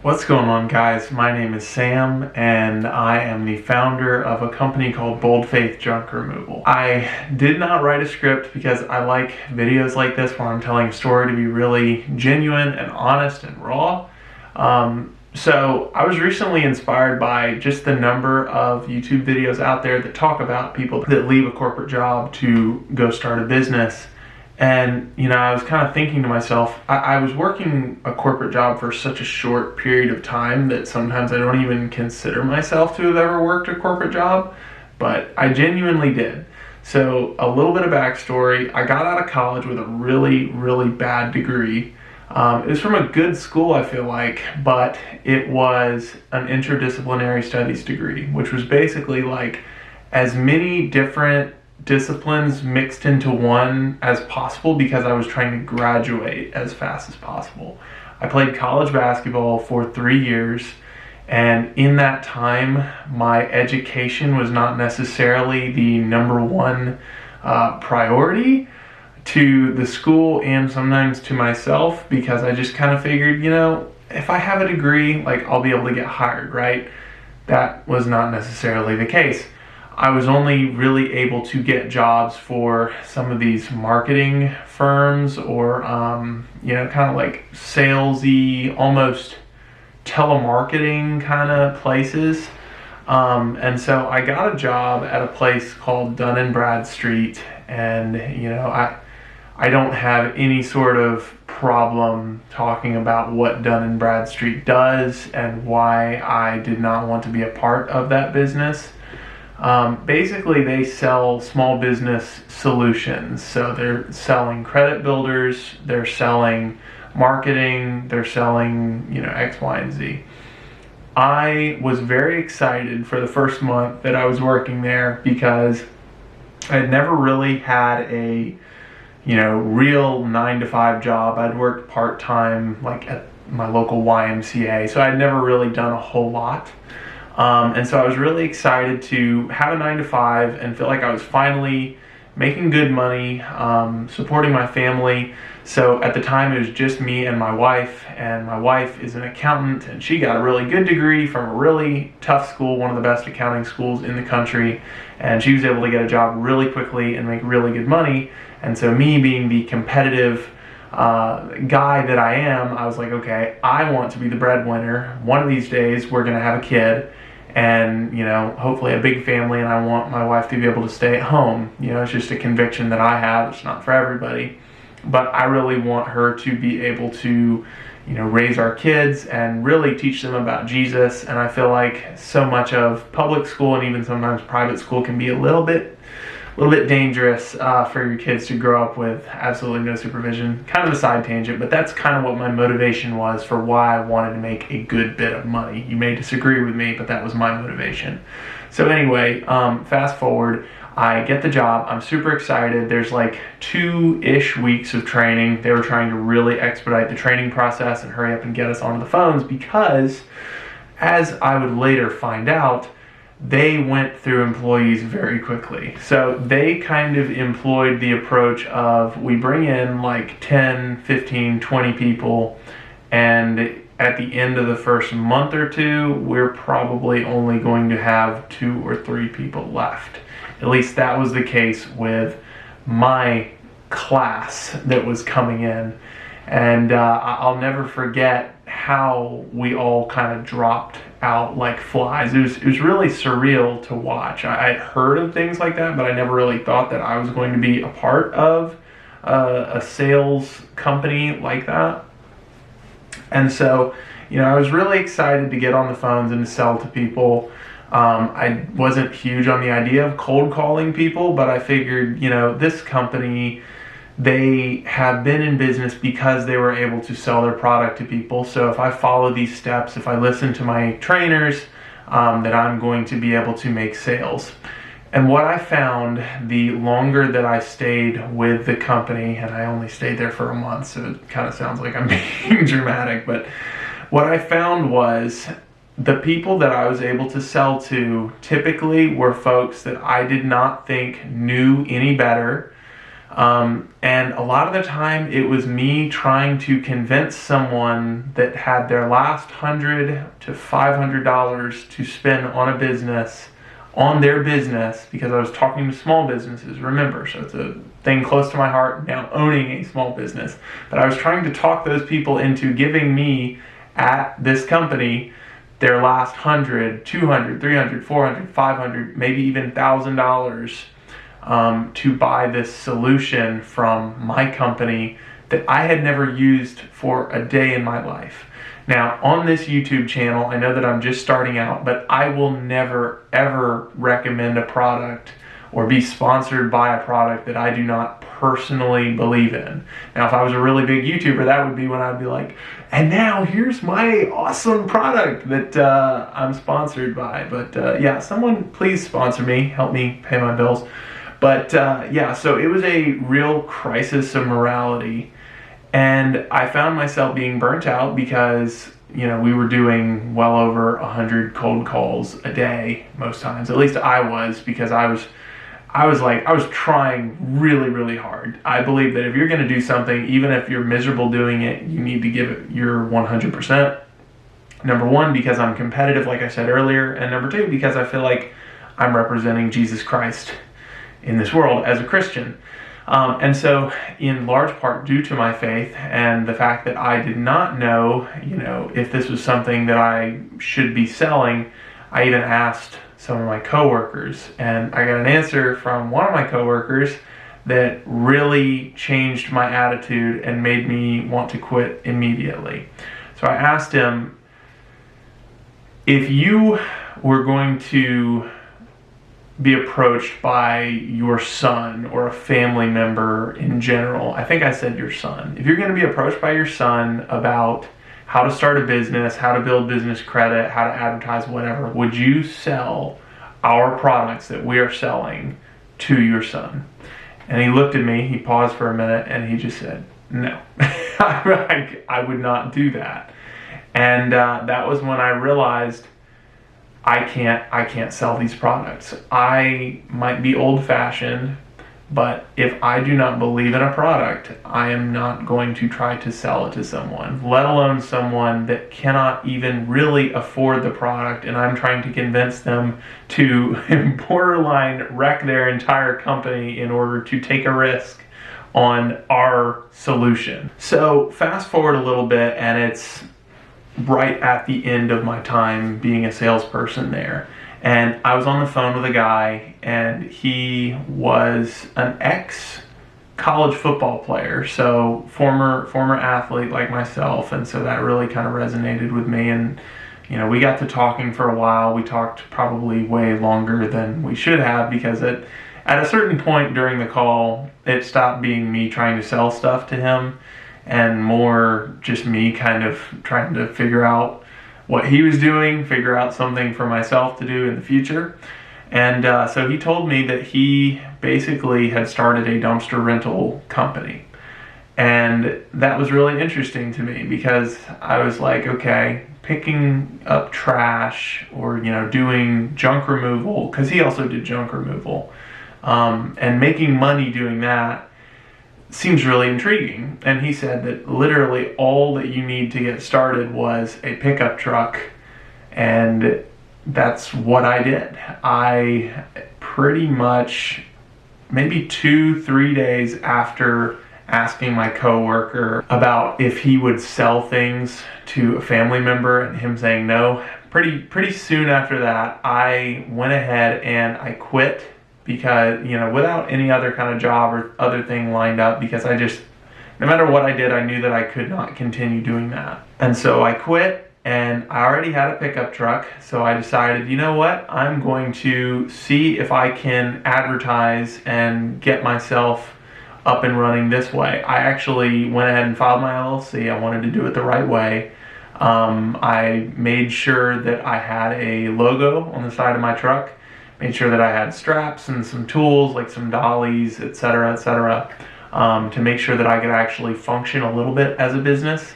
What's going on, guys? My name is Sam and I am the founder of a company called Bold Faith Junk Removal. I did not write a script because I like videos like this where I'm telling a story to be really genuine and honest and raw. So I was recently inspired by just the number of YouTube videos out there that talk about people that leave a corporate job to go start a business. And, I was kind of thinking to myself, I was working a corporate job for such a short period of time that sometimes I don't even consider myself to have ever worked a corporate job, but I genuinely did. So a little bit of backstory, I got out of college with a really, really bad degree. It was from a good school, I feel like, but it was an interdisciplinary studies degree, which was basically like as many different disciplines mixed into one as possible because I was trying to graduate as fast as possible. I played college basketball for 3 years, and in that time, my education was not necessarily the number one priority to the school and sometimes to myself, because I just kind of figured, if I have a degree, I'll be able to get hired, right? That was not necessarily the case. I was only really able to get jobs for some of these marketing firms or, kind of like salesy, almost telemarketing kind of places. And so I got a job at a place called Dun & Bradstreet, and, I don't have any sort of problem talking about what Dun & Bradstreet does and why I did not want to be a part of that business. Basically, they sell small business solutions. So they're selling credit builders, they're selling marketing, they're selling, X, Y, and Z. I was very excited for the first month that I was working there because I had never really had a real 9-to-5 job. I'd worked part-time at my local YMCA, so I'd never really done a whole lot. And so I was really excited to have a 9-to-5 and feel like I was finally making good money, supporting my family. So at the time it was just me and my wife is an accountant, and she got a really good degree from a really tough school, one of the best accounting schools in the country, and she was able to get a job really quickly and make really good money. And so me being the competitive guy that I am, I was like, okay, I want to be the breadwinner. One of these days we're going to have a kid and, hopefully a big family, and I want my wife to be able to stay at home. It's just a conviction that I have. It's not for everybody, but I really want her to be able to, raise our kids and really teach them about Jesus. And I feel like so much of public school and even sometimes private school can be a little bit dangerous for your kids to grow up with absolutely no supervision. Kind of a side tangent, but that's kind of what my motivation was for why I wanted to make a good bit of money. You may disagree with me, but that was my motivation. So anyway, fast forward, I get the job. I'm super excited. There's 2-ish weeks of training. They were trying to really expedite the training process and hurry up and get us onto the phones because, as I would later find out, they went through employees very quickly. So they kind of employed the approach of, we bring in 10, 15, 20 people, and at the end of the first month or two, we're probably only going to have 2 or 3 people left. At least that was the case with my class that was coming in. And I'll never forget how we all kind of dropped out like flies. It was really surreal to watch. I'd heard of things like that, but I never really thought that I was going to be a part of a sales company like that. And so, I was really excited to get on the phones and to sell to people. I wasn't huge on the idea of cold calling people, but I figured, this company, they have been in business because they were able to sell their product to people. So if I follow these steps, if I listen to my trainers, that I'm going to be able to make sales. And what I found, the longer that I stayed with the company, and I only stayed there for a month, so it kind of sounds like I'm being dramatic, but what I found was the people that I was able to sell to typically were folks that I did not think knew any better. And a lot of the time it was me trying to convince someone that had their last $100 to $500 to spend on a business, on their business, because I was talking to small businesses, remember, so it's a thing close to my heart, now owning a small business. But I was trying to talk those people into giving me at this company their last $100, $200, $300, $400, $500, maybe even $1,000 to buy this solution from my company that I had never used for a day in my life. Now, on this YouTube channel, I know that I'm just starting out, but I will never, ever recommend a product or be sponsored by a product that I do not personally believe in. Now, if I was a really big YouTuber, that would be when I'd be like, and now here's my awesome product that I'm sponsored by. But yeah, someone please sponsor me, help me pay my bills. But yeah, so it was a real crisis of morality. And I found myself being burnt out because, you know, we were doing well over 100 cold calls a day most times. At least I was, because I was trying really, really hard. I believe that if you're going to do something, even if you're miserable doing it, you need to give it your 100%. Number one, because I'm competitive, like I said earlier. And number two, because I feel like I'm representing Jesus Christ in this world as a Christian. And so, in large part due to my faith and the fact that I did not know, you know, if this was something that I should be selling, I even asked some of my coworkers, and I got an answer from one of my coworkers that really changed my attitude and made me want to quit immediately. So I asked him, if you were going to be approached by your son or a family member in general, I think I said your son. If you're going to be approached by your son about how to start a business, how to build business credit, how to advertise, whatever, would you sell our products that we are selling to your son? And he looked at me, he paused for a minute, and he just said, no. I would not do that. And that was when I realized I can't sell these products. I might be old-fashioned, but if I do not believe in a product, I am not going to try to sell it to someone, let alone someone that cannot even really afford the product, and I'm trying to convince them to borderline wreck their entire company in order to take a risk on our solution. So fast forward a little bit, and it's right at the end of my time being a salesperson there. And I was on the phone with a guy, and he was an ex-college football player, so former athlete like myself, and so that really kind of resonated with me. And you know, we got to talking for a while. We talked probably way longer than we should have, because at a certain point during the call, it stopped being me trying to sell stuff to him and more just me kind of trying to figure out what he was doing, figure out something for myself to do in the future. And so he told me that he basically had started a dumpster rental company. And that was really interesting to me, because I was like, okay, picking up trash or, you know, doing junk removal, because he also did junk removal, and making money doing that seems really intriguing. And he said that literally all that you need to get started was a pickup truck, and that's what I did. I pretty much, maybe 2-3 days after asking my coworker about if he would sell things to a family member and him saying no, pretty soon after that, I went ahead and I quit, because, you know, without any other kind of job or other thing lined up, because I just, no matter what I did, I knew that I could not continue doing that. And so I quit, and I already had a pickup truck, so I decided, you know what, I'm going to see if I can advertise and get myself up and running this way. I actually went ahead and filed my LLC. I wanted to do it the right way. I made sure that I had a logo on the side of my truck, made sure that I had straps and some tools like some dollies, etc., to make sure that I could actually function a little bit as a business.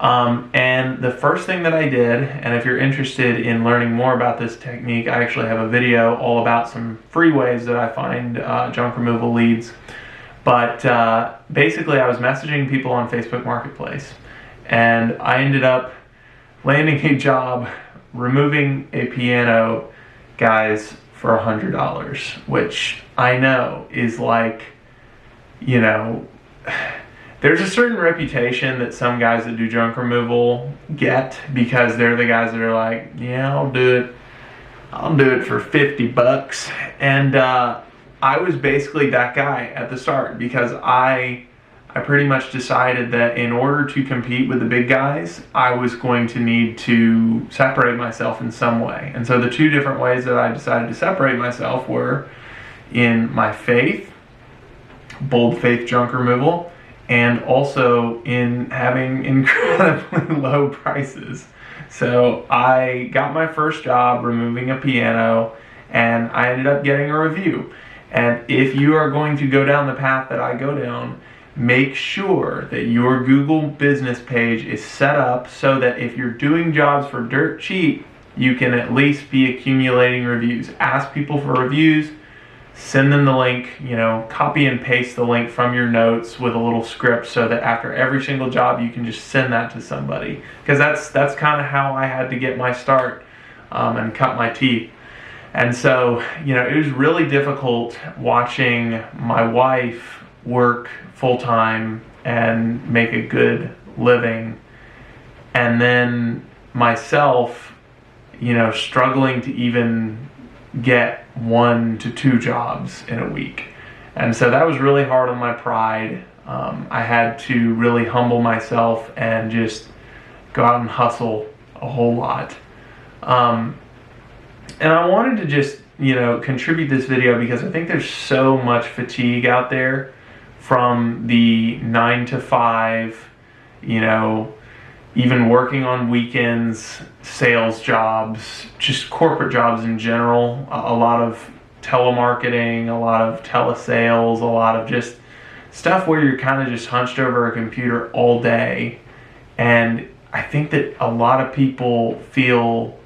And the first thing that I did, and if you're interested in learning more about this technique, I actually have a video all about some free ways that I find junk removal leads. But basically, I was messaging people on Facebook Marketplace, and I ended up landing a job removing a piano, guys, for $100, which I know is like, you know, there's a certain reputation that some guys that do junk removal get, because they're the guys that are like, yeah, I'll do it for $50. And I was basically that guy at the start, because I pretty much decided that in order to compete with the big guys, I was going to need to separate myself in some way. And so the two different ways that I decided to separate myself were in my faith, Bold Faith Junk Removal, and also in having incredibly low prices. So I got my first job removing a piano, and I ended up getting a review. And if you are going to go down the path that I go down, make sure that your Google business page is set up so that if you're doing jobs for dirt cheap, you can at least be accumulating reviews. Ask people for reviews, send them the link, copy and paste the link from your notes with a little script so that after every single job you can just send that to somebody. Because that's kind of how I had to get my start and cut my teeth. And so, it was really difficult watching my wife work full-time and make a good living, and then myself, struggling to even get 1 to 2 jobs in a week. And so that was really hard on my pride. I had to really humble myself and just go out and hustle a whole lot. And I wanted to just, contribute this video because I think there's so much fatigue out there from the 9 to 5, even working on weekends, sales jobs, just corporate jobs in general, a lot of telemarketing, a lot of telesales, a lot of just stuff where you're kind of just hunched over a computer all day. And I think that a lot of people feel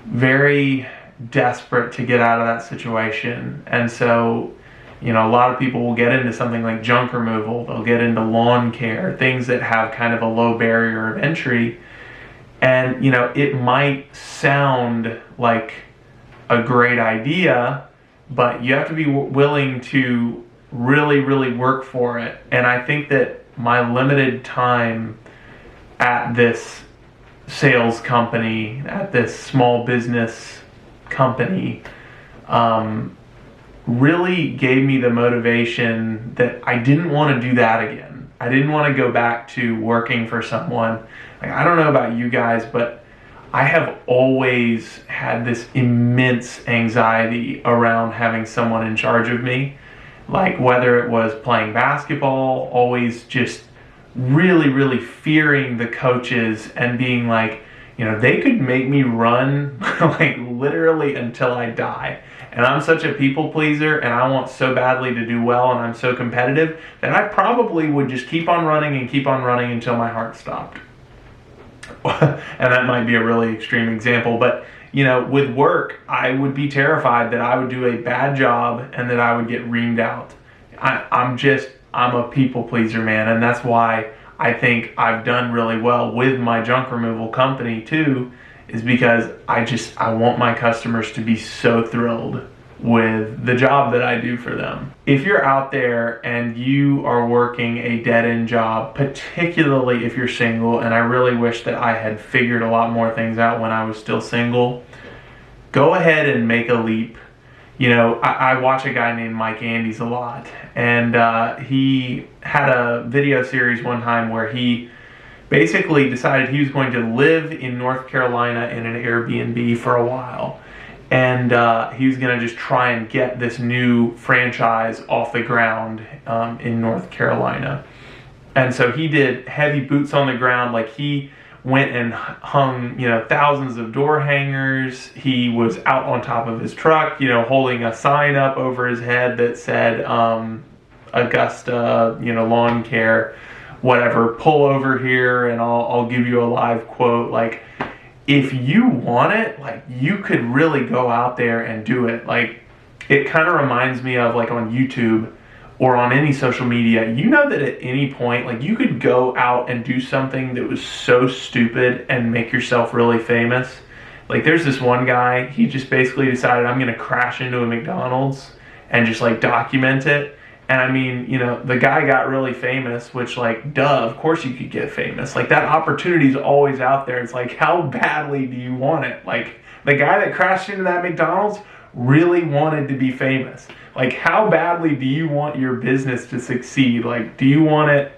very desperate to get out of that situation. And so, a lot of people will get into something like junk removal, they'll get into lawn care, things that have kind of a low barrier of entry. And, it might sound like a great idea, but you have to be willing to really, really work for it. And I think that my limited time at this sales company, at this small business company, really gave me the motivation that I didn't want to do that again. I didn't want to go back to working for someone. Like, I don't know about you guys, but I have always had this immense anxiety around having someone in charge of me. Like, whether it was playing basketball, always just really, really fearing the coaches and being like, they could make me run like literally until I die. And I'm such a people pleaser, and I want so badly to do well, and I'm so competitive that I probably would just keep on running until my heart stopped. And that might be a really extreme example, but with work, I would be terrified that I would do a bad job and that I would get reamed out. I'm a people pleaser, man, and that's why I think I've done really well with my junk removal company too, is because I want my customers to be so thrilled with the job that I do for them. If you're out there and you are working a dead-end job, particularly if you're single, and I really wish that I had figured a lot more things out when I was still single, go ahead and make a leap. I watch a guy named Mike Andes a lot, and he had a video series one time where he basically decided he was going to live in North Carolina in an Airbnb for a while. And he was going to just try and get this new franchise off the ground in North Carolina. And so he did heavy boots on the ground. Like, he went and hung, thousands of door hangers. He was out on top of his truck, holding a sign up over his head that said, Augusta, lawn care, whatever, pull over here and I'll give you a live quote. Like, if you want it, like, you could really go out there and do it. Like, it kind of reminds me of, like, on YouTube, or on any social media, you know that at any point, like, you could go out and do something that was so stupid and make yourself really famous. Like, there's this one guy, he just basically decided, I'm gonna crash into a McDonald's and just like document it. And I mean, you know, the guy got really famous, which, like, duh, of course you could get famous. Like, that opportunity is always out there. It's like, how badly do you want it? Like, the guy that crashed into that McDonald's really wanted to be famous. Like, how badly do you want your business to succeed? Like, do you want it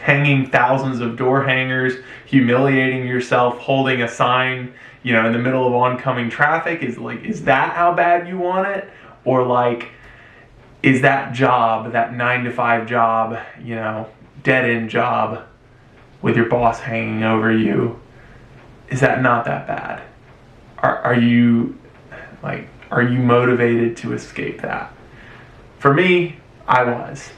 hanging thousands of door hangers, humiliating yourself, holding a sign, you know, in the middle of oncoming traffic? Is that how bad you want it? Or, like, is that job, that 9-to-5 job, you know, dead-end job with your boss hanging over you, is that not that bad? Are you motivated to escape that? For me, I was.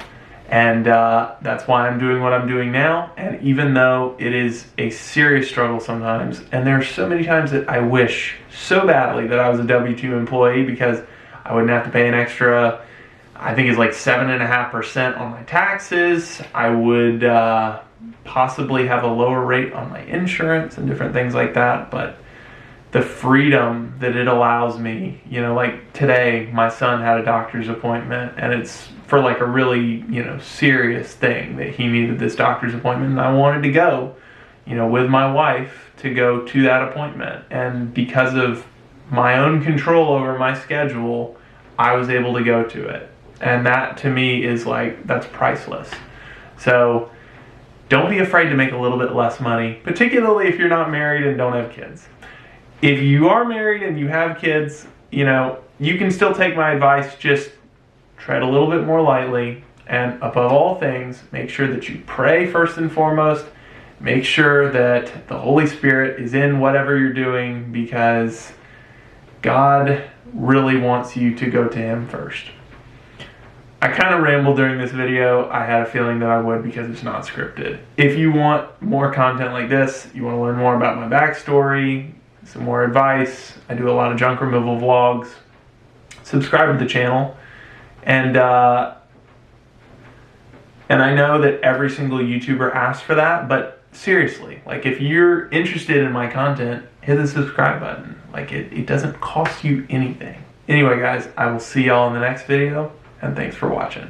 And that's why I'm doing what I'm doing now. And even though it is a serious struggle sometimes, and there are so many times that I wish so badly that I was a W-2 employee, because I wouldn't have to pay an extra, I think it's like 7.5% on my taxes. I would possibly have a lower rate on my insurance and different things like that. But the freedom that it allows me, you know, like today, my son had a doctor's appointment, and it's for like a really, you know, serious thing that he needed this doctor's appointment, and I wanted to go, you know, with my wife to go to that appointment. And because of my own control over my schedule, I was able to go to it. And that, to me, is like, that's priceless. So don't be afraid to make a little bit less money, particularly if you're not married and don't have kids. If you are married and you have kids, you know, you can still take my advice. Just tread a little bit more lightly, and above all things, make sure that you pray first and foremost. Make sure that the Holy Spirit is in whatever you're doing, because God really wants you to go to Him first. I kind of rambled during this video. I had a feeling that I would, because it's not scripted. If you want more content like this, you want to learn more about my backstory, some more advice, I do a lot of junk removal vlogs, subscribe to the channel. And I know that every single YouTuber asks for that, but seriously, like, if you're interested in my content, hit the subscribe button. Like, it doesn't cost you anything. Anyway, guys, I will see y'all in the next video, and thanks for watching.